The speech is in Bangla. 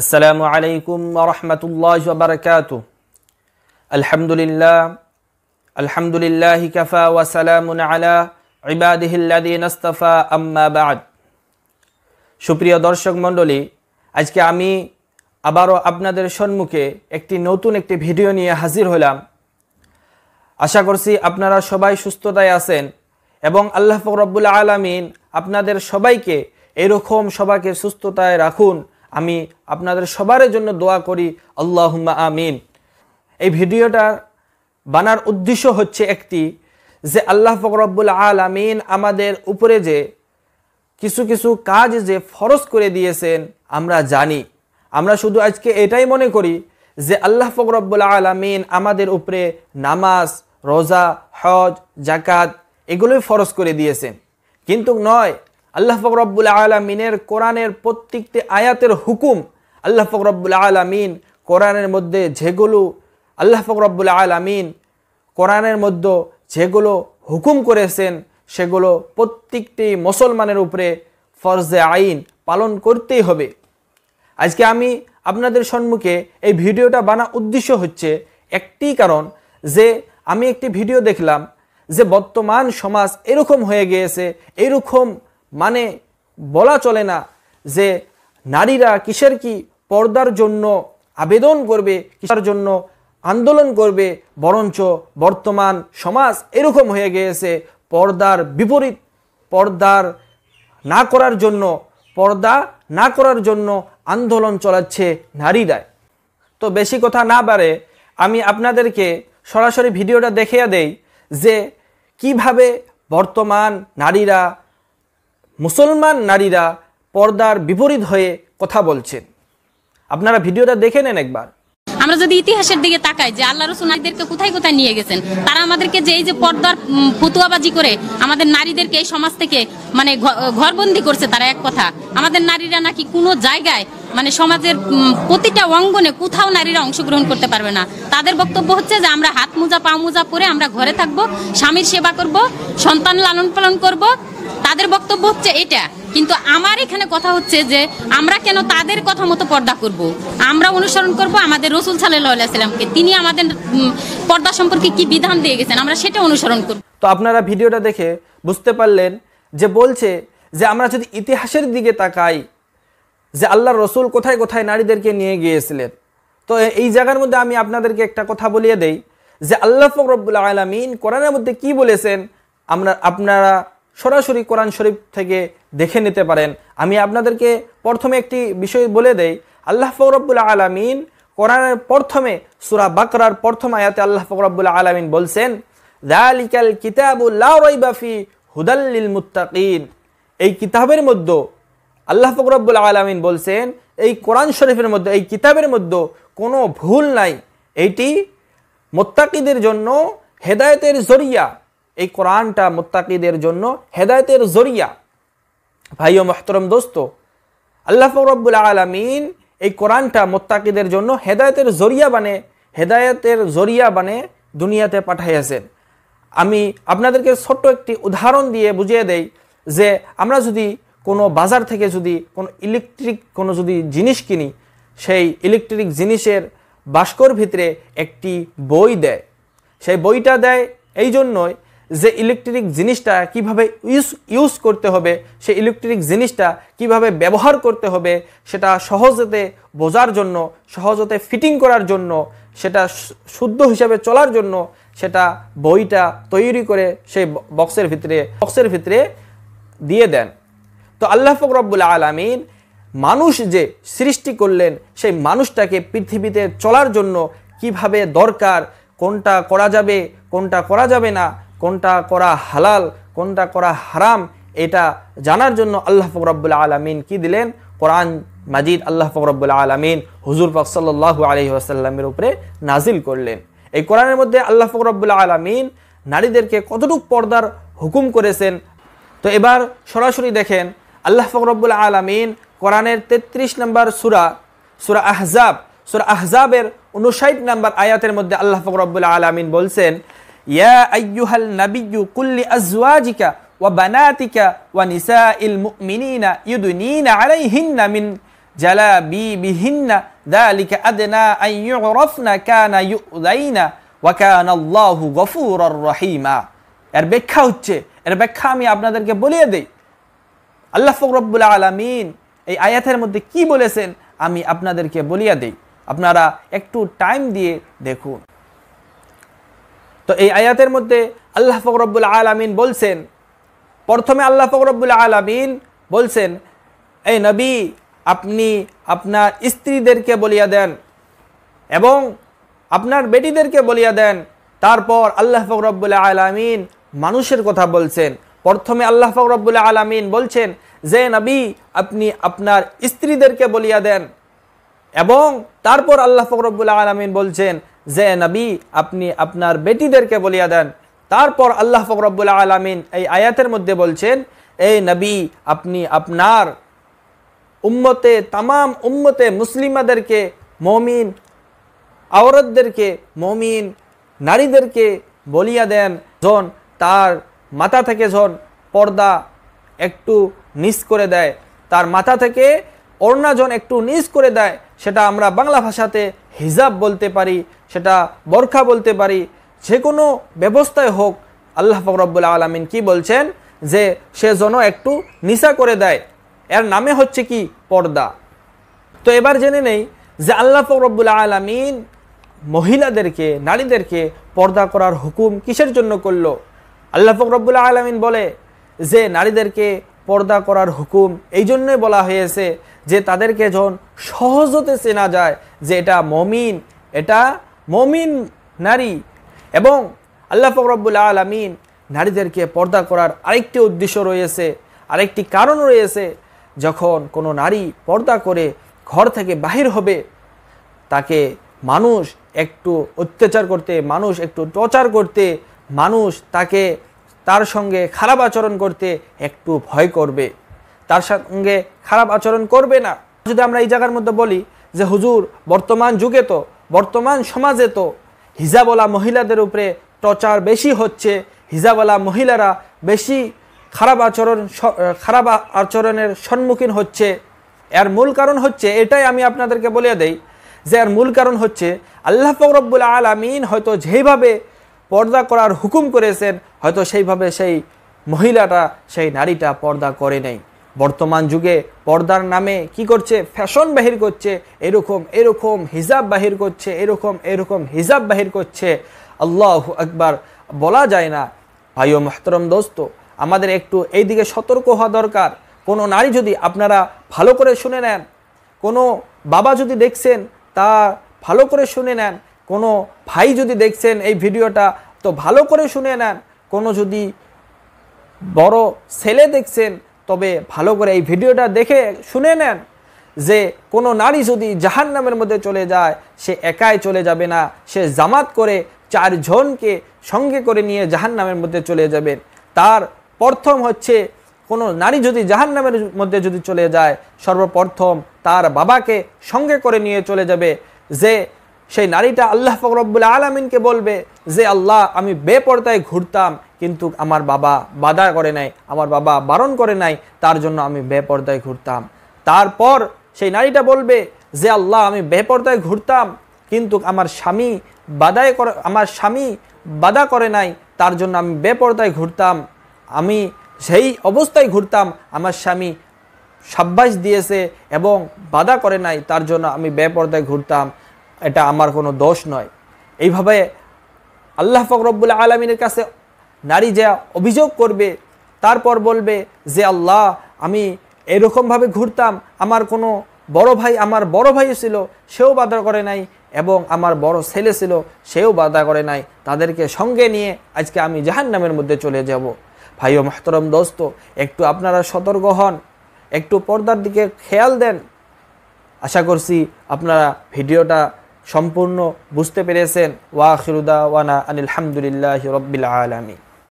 আসসালামু আলাইকুম ওয়া রাহমাতুল্লাহি ওয়া বারাকাতুহু। আলহামদুলিল্লাহি কাফা ওয়া সালামুন আলা ইবাদিহিল্লাযীনা ইসতাফা, আম্মা বা'দ। সুপ্রিয় দর্শক মণ্ডলী, আজকে আমি আবারও আপনাদের সম্মুখে নতুন একটি ভিডিও নিয়ে হাজির হলাম। আশা করছি আপনারা সবাই সুস্থতায় আছেন এবং আল্লাহ পাক রব্বুল আলামিন আপনাদের সবাইকে এরকম সবাইকে সুস্থতায় রাখুন। আমি আপনাদের সবার জন্য দোয়া করি, আল্লাহুম্মা আমিন। এই ভিডিওটা বানার উদ্দেশ্য হচ্ছে যে আল্লাহ পাক রব্বুল আলামিন আমাদের উপরে যে কিছু কিছু কাজ যে ফরজ করে দিয়েছেন আমরা জানি। আমরা শুধু আজকে এটাই মনে করি যে আল্লাহ পাক রব্বুল আলামিন আমাদের উপরে নামাজ, রোজা, হজ, যাকাত এগুলোই ফরজ করে দিয়েছেন, কিন্তু নয়। আল্লাহ পাক রব্বুল আলামিনের কোরআনের প্রত্যেকটি আয়াতের হুকুম আল্লাহ পাক রব্বুল আলামিন কোরআনের মধ্যে যেগুলো হুকুম করেছেন সেগুলো প্রত্যেকটি মুসলমানের উপরে ফরজে আইন পালন করতেই হবে। আজকে আমি আপনাদের সম্মুখে এই ভিডিওটা বানার উদ্দেশ্য হচ্ছে একটি কারণ, যে আমি একটি ভিডিও দেখলাম যে বর্তমান সমাজ এরকম হয়ে গিয়েছে, এরকম মানে বলা চলে না যে নারীরা কিসের কি পর্দার জন্য আবেদন করবে, কিসের জন্য আন্দোলন করবে, বরঞ্চ বর্তমান সমাজ এরকম হয়ে গিয়েছে পর্দার বিপরীত, পর্দা না করার জন্য আন্দোলন চালাচ্ছে নারীরা। তো বেশি কথা না বাড়ে আমি আপনাদেরকে সরাসরি ভিডিওটা দেখিয়ে দেই যে কিভাবে বর্তমান নারীরা, মুসলমান নারীরা পর্দার বিপরীত হয়ে কথা বলছেন। আপনারা ভিডিওটা দেখে নেন একবার। আমরা যদি ইতিহাসের দিকে তাকাই যে আল্লাহ রাসূল নারীদেরকে কোথায় কোথায় নিয়ে গেছেন, তারা আমাদেরকে যে এই যে পর্দার ফতুয়াবাজি করে আমাদের নারীদেরকে এই সমাজ থেকে মানে ঘরবন্দি করছে, তারা এক কথা আমাদের নারীরা নাকি কোনো জায়গায় মানে সমাজের প্রতিটা অঙ্গনে কোথাও নারীরা অংশগ্রহণ করতে পারবে না। তাদের বক্তব্য হচ্ছে যে আমরা হাত মোজা পা মোজা পরে আমরা ঘরে থাকবো, স্বামীর সেবা করব, সন্তান লালন পালন করব, তাদের বক্তব্য হচ্ছে এটা। কিন্তু আমার এখানে কথা হচ্ছে যে আমরা কেন তাদের কথা মতো পর্দা করব? আমরা অনুসরণ করব আমাদের রাসূল সাল্লাল্লাহু আলাইহি ওয়াসাল্লামকে। তিনি আমাদের পর্দা সম্পর্কে কি বিধান দিয়ে গেছেন, আমরা সেটা অনুসরণ করব। তো আপনারা ভিডিওটা দেখে বুঝতে পারলেন যে বলছে যে আমরা যদি ইতিহাসের দিকে তাকাই যে আল্লাহর রাসূল কোথায় কোথায় নারীদেরকে নিয়ে গিয়েছিলেন। তো এই জায়গার মধ্যে আমি আপনাদেরকে একটা কথা বলিয়ে দেই যে আল্লাহ পাক রব্বুল আলামিন কোরআনের মধ্যে কি বলেছেন আপনারা সরাসরি কোরআন শরীফ থেকে দেখে নিতে পারেন। আমি আপনাদেরকে প্রথমে একটি বিষয় বলে দেই। আল্লাহ পাক রব্বুল আলামিন কোরআনের প্রথমে সূরা বাকরার প্রথম আয়াতে আল্লাহ পাক রব্বুল আলামিন বলছেন, যালিকাল কিতাবু লা রাইবা ফি হুদাল লিল মুত্তাকিন। এই কিতাবের মধ্যে আল্লাহ পাক রব্বুল আলামিন বলছেন, এই কোরআন শরীফের মধ্যে, এই কিতাবের মধ্যে কোনো ভুল নাই, এইটি মুত্তাকিদের জন্য হেদায়েতের জরিয়া। এই কোরআনটা মুত্তাকিদের জন্য হেদায়েতের জরিয়া। ভাই ও মুহতারাম দোস্ত, আল্লাহ পাক রব্বুল আলামিন এই কোরআনটা মুত্তাকিদের জন্য হেদায়েতের জরিয়া বানে দুনিয়াতে পাঠিয়েছেন। আমি আপনাদেরকে ছোট্ট একটি উদাহরণ দিয়ে বুঝিয়ে দেই যে আমরা যদি কোনো বাজার থেকে যদি কোনো ইলেকট্রিক কোনো যদি জিনিস কিনি, সেই ইলেকট্রিক জিনিসের বাস্কর ভিতরে একটি বই দেয়। সেই বইটা দেয় এই জন্যই যে ইলেকট্রিক জিনিসটা কিভাবে ইউজ করতে হবে, সেই ইলেকট্রিক জিনিসটা কিভাবে ব্যবহার করতে হবে সেটা সহজতে বোঝার জন্য, সহজতে ফিটিং করার জন্য, সেটা শুদ্ধ হিসাবে চলার জন্য সেটা বইটা তৈরি করে সেই বক্সের ভিতরে দিয়ে দেন। তো আল্লাহ পাক রব্বুল আলামিন মানুষ যে সৃষ্টি করলেন, সেই মানুষটাকে পৃথিবীতে চলার জন্য কিভাবে দরকার, কোনটা করা যাবে কোনটা করা যাবে না, কোনটা করা হালাল কোনটা করা হারাম, এটা জানার জন্য আল্লাহ পাক রব্বুল আলামিন কি দিলেন? কোরআন মাজিদ আল্লাহ পাক রব্বুল আলামিন হুজুর পাক সাল্লাল্লাহু আলাইহি ওয়াসাল্লামের উপরে নাজিল করলেন। এই কোরআনের মধ্যে আল্লাহ পাক রব্বুল আলামিন নারীদেরকে কতটুকু পর্দার হুকুম করেছেন। তো এবার সরাসরি দেখেন আল্লাহ পাক রব্বুল আলামিন কোরআনের 33 নম্বর সূরা আহজাবের 59 নম্বর আয়াতের মধ্যে আল্লাহ পাক রব্বুল আলামিন বলছেন, ইয়া আইয়ুহাল নাবিয়্যু কুল্লি আজওয়াজিকা ওয়া বানাতিকা ওয়া নিসাইল মুমিনিনা ইউদনিনা আলাইহিন্না মিন জালাবিবিহিন্না যালিকা আদনা আন ইউরাফনা কানা ইউযাইনা ওয়া কানা আল্লাহু গফুরুর রহিমা। এর ব্যাখ্যা আমি আপনাদেরকে বলিয়ে দেই। আল্লাহ পাক রব্বুল আলামিন এই আয়াতের মধ্যে কি বলেছেন আমি আপনাদেরকে বলিয়ে দেই, আপনারা একটু টাইম দিয়ে দেখুন। তো এই আয়াতের মধ্যে আল্লাহ পাক রব্বুল আলামিন বলছেন, প্রথমে আল্লাহ পাক রব্বুল আলামিন বলছেন, এই নবী আপনি আপনার স্ত্রীদেরকে বলিয়া দেন এবং আপনার বেটিদেরকে বলিয়া দেন। তারপর আল্লাহ পাক রব্বুল আলামিন মানুষের কথা বলছেন। প্রথমে আল্লাহ পাক রব্বুল আলামিন বলছেন যে নবী আপনি আপনার স্ত্রীদেরকে বলিয়া দেন এবং তারপর আল্লাহ পাক রব্বুল আলামিন বলছেন যে নবী আপনি আপনার বেটিদেরকে বলিয়া দেন। তারপর আল্লাহ পাক রব্বুল আলামিন এই আয়াতের মধ্যে বলছেন, এই নবী আপনি আপনার উম্মতে তামাম উম্মতে মুসলিমাদেরকে, মুমিন আওরাতদেরকে, মুমিন নারীদেরকে বলিয়া দেন যখন তার মাথা থেকে যখন পর্দা একটু নিচ করে দেয়, তার মাথা থেকে ওড়না যখন একটু নিচ করে দেয়, সেটা আমরা বাংলা ভাষাতে হিজাব বলতে পারি, সেটা বোরখা বলতে পারি, যে কোনো ব্যবস্থায় হোক আল্লাহ পাক রব্বুল আলামিন কি বলছেন যে সে যেন একটু নিচা করে দেয়, এর নামে হচ্ছে কি পর্দা। তো এবার জেনে নেই যে আল্লাহ পাক রব্বুল আলামিন মহিলাদেরকে, নারীদেরকে পর্দা করার হুকুম কিসের জন্য করলো। আল্লাহ পাক রব্বুল আলামিন বলে যে নারীদেরকে পর্দা করার হুকুম এই জন্যই বলা হয়েছে যে তাদেরকে যখন সহজতে চেনা যায় যে এটা মমিন নারী। এবং আল্লাহ পাক রব্বুল আলামিন নারীদেরকে পর্দা করার আরেকটি উদ্দেশ্য রয়েছে, আরেকটি কারণ রয়েছে। যখন কোনো নারী পর্দা করে ঘর থেকে বাহির হবে, তাকে মানুষ একটু অত্যাচার করতে, মানুষ একটু টর্চার করতে, মানুষ তার সঙ্গে খারাপ আচরণ করতে একটু ভয় করবে, তার সঙ্গে খারাপ আচরণ করবে না। যদি আমরা এই জায়গার মধ্যে বলি যে হুজুর বর্তমান যুগে তো, বর্তমান সমাজে তো হিজাবওয়ালা মহিলাদের উপরে টর্চার বেশি হচ্ছে, হিজাবওয়ালা মহিলারা বেশি খারাপ আচরণের সম্মুখীন হচ্ছে। এর মূল কারণ হচ্ছে এটাই, আমি আপনাদেরকে বলে দেই যে এর মূল কারণ হচ্ছে আল্লাহ পাক রব্বুল আলামিন হয়তো যেইভাবে পর্দা করার হুকুম করেছেন হয়তো সেইভাবে সেই মহিলাটা, সেই নারীটা পর্দা করে নেই। বর্তমান যুগে পর্দার নামে কি করছে, ফ্যাশন বাহির করছে, এরকম হিজাব বাহির করছে, এরকম হিজাব বাহির করছে। আল্লাহু আকবার, বলা যায় না। ভাই ও মুহতারাম দোস্ত, আমাদের একটু এই দিকে সতর্ক হওয়া দরকার। কোনো নারী যদি, আপনারা ভালো করে শুনে নেন, কোনো বাবা যদি দেখছেন তা ভালো করে শুনে নেন, কোনো ভাই যদি দেখছেন এই ভিডিওটা তো ভালো করে শুনে নেন, কোনো যদি বড় ছেলে দেখছেন তবে ভালো করে এই ভিডিওটা দেখে শুনে নেন যে কোনো নারী যদি জাহান্নামের মধ্যে চলে যায়, সে একাই চলে যাবে না, সে জামাত করে 4 জনকে সঙ্গে করে নিয়ে জাহান্নামের মধ্যে চলে যাবেন। তার প্রথম হচ্ছে কোনো নারী যদি জাহান্নামের মধ্যে যদি চলে যায়, সর্বপ্রথম তার বাবাকে সঙ্গে করে নিয়ে চলে যাবে। যে সেই নারীটা আল্লাহ পাক রব্বুল আলামিনকে বলবে যে আল্লাহ আমি বেপরদায় ঘুরতাম কিন্তু আমার বাবা বাধা করে নাই, আমার বাবা বারণ করে নাই, তার জন্য আমি বেপরদায় ঘুরতাম। তারপর সেই নারীটা বলবে যে আল্লাহ আমি বেপরদায় ঘুরতাম কিন্তু আমার স্বামী বাধা করে নাই, তার জন্য আমি বেপরদায় ঘুরতাম, আমি সেই অবস্থায় ঘুরতাম, আমার স্বামী সাব্বাস দিয়েছে এবং বাধা করে নাই, তার জন্য আমি বেপরদায় ঘুরতাম, এটা আমার কোনো দোষ নয়। এইভাবে আল্লাহ পাক রব্বুল আলামিনের কাছে নারী যা অভিযোগ করবে, তারপর বলবে যে আল্লাহ আমি এরকমভাবে ঘুরতাম, আমার কোনো আমার বড় ভাই ছিল সেও বাধা করে নাই এবং আমার বড় ছেলে ছিল সেও বাধা করে নাই, তাদেরকে সঙ্গে নিয়ে আজকে আমি জাহান্নামের মধ্যে চলে যাব। ভাই ও মুহতারাম দোস্ত, একটু আপনারা সতর্ক হন, একটু পর্দার দিকে খেয়াল দেন। আশা করছি আপনারা ভিডিওটা সম্পূর্ণ বুঝতে পেরেছেন। ওয়া আখিরু দাওয়ানা আনিল হামদুলিল্লাহি রাব্বিল আলামিন।